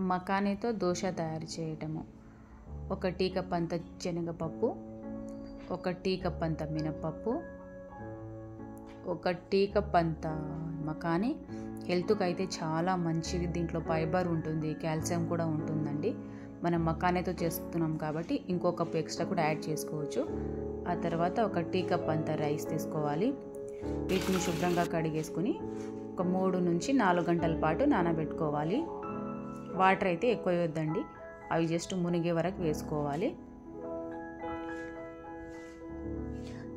మకానీతో దోశ తయారు చేయటము. 1 tea cup అంత శనగపప్పు, 1 టీ కప్ అంత మినపప్పు, 1 టీ కప్ అంత మకానీ. హెల్త్కి అయితే చాలా మంచిది, దీంట్లో ఫైబర్ ఉంటుంది, కాల్షియం కూడా ఉంటుందండి. మనం మకానీతో చేస్తున్నాం కాబట్టి ఇంకో కప్ ఎక్స్ట్రా కూడా యాడ్ చేసుకోవచ్చు. ఆ తర్వాత 1 టీ కప్ అంత రైస్ తీసుకోవాలి. వీటిని శుభ్రంగా కడిగేసుకుని ఒక 3 నుంచి 4 గంటల పాటు నానబెట్టుకోవాలి. వాటర్ అయితే ఎక్కువ వేయొద్దండి, అవి జస్ట్ మునిగే వరకు వేసుకోవాలి.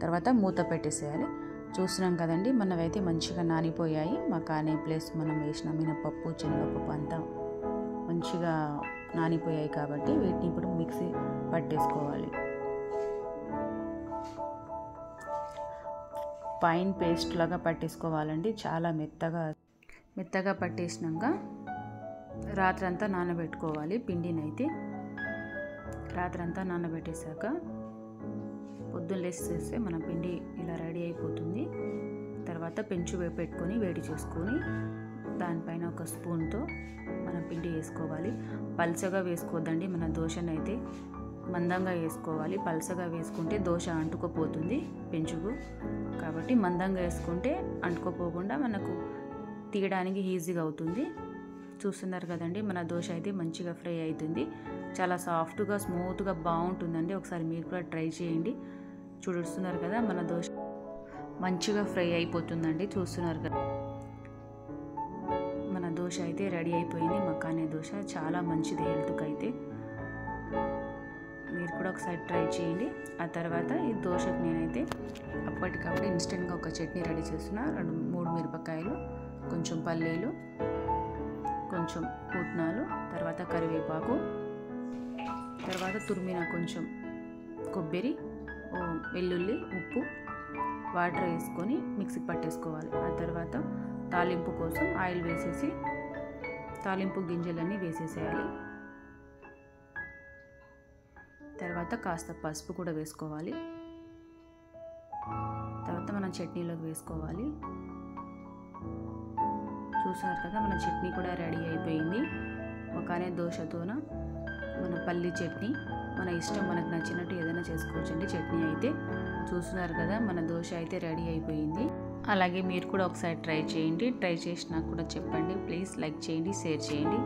తర్వాత మూత పెట్టేసేయాలి. చూస్తున్నాం కదండి, మనవైతే మంచిగా నానిపోయాయి. మకానీ ప్లస్ మనం వేసిన మినపప్పు శనగపప్పు అంతా మంచిగా నానిపోయాయి కాబట్టి వీటిని ఇప్పుడు మిక్సీ పట్టేసుకోవాలి. ఫైన్ పేస్ట్ లాగా పట్టేసుకోవాలండి, చాలా మెత్తగా పట్టేసినాక రాత్రంతా నానబెట్టుకోవాలి. పిండినైతే రాత్రంతా నానబెట్టేశాక పొద్దున్న లేచేస్తే మన పిండి ఇలా రెడీ అయిపోతుంది. తర్వాత పెంచు పెట్టుకొని వేడి చేసుకొని దానిపైన ఒక స్పూన్తో మనం పిండి వేసుకోవాలి. పల్చగా వేసుకోవద్దండి, మన దోశనైతే మందంగా వేసుకోవాలి. పల్చగా వేసుకుంటే దోశ అంటుకుపోతుంది పెంచుకు, కాబట్టి మందంగా వేసుకుంటే అంటుకోపోకుండా మనకు తీయడానికి ఈజీగా అవుతుంది. చూస్తున్నారు కదండి, మన దోశ అయితే మంచిగా ఫ్రై అవుతుంది. చాలా సాఫ్ట్గా స్మూత్గా బాగుంటుందండి. ఒకసారి మీరు కూడా ట్రై చేయండి. చూస్తున్నారు కదా, మన దోశ మంచిగా ఫ్రై అయిపోతుందండి. చూస్తున్నారు కదా, మన దోశ అయితే రెడీ అయిపోయింది. మకానీ దోశ చాలా మంచిది హెల్త్కి అయితే. మీరు కూడా ఒకసారి ట్రై చేయండి. ఆ తర్వాత ఈ దోశకు నేనైతే అప్పటికప్పుడు ఇన్స్టెంట్గా ఒక చట్నీ రెడీ చేస్తున్నా. 2-3 మిరపకాయలు, కొంచెం పల్లీలు, కొంచెం పుట్నాలు, తర్వాత కరివేపాకు, తర్వాత తురిమిన కొంచెం కొబ్బరి, వెల్లుల్లి, ఉప్పు, వాటర్ వేసుకొని మిక్సీ పట్టేసుకోవాలి. ఆ తర్వాత తాలింపు కోసం ఆయిల్ వేసేసి తాలింపు గింజలన్నీ వేసేసేయాలి. తర్వాత కాస్త పసుపు కూడా వేసుకోవాలి. తర్వాత మనం చట్నీలోకి వేసుకోవాలి. చూసారు కదా, మన చట్నీ కూడా రెడీ అయిపోయింది. మకానీ దోశతోన మన పల్లి చట్నీ, మన ఇష్టం, మనకు నచ్చినట్టు ఏదైనా చేసుకోవచ్చండి. చట్నీ అయితే చూస్తున్నారు కదా, మన దోశ అయితే రెడీ అయిపోయింది. అలాగే మీరు కూడా ఒకసారి ట్రై చేయండి. ట్రై చేసినా కూడా చెప్పండి. ప్లీజ్ లైక్ చేయండి, షేర్ చేయండి.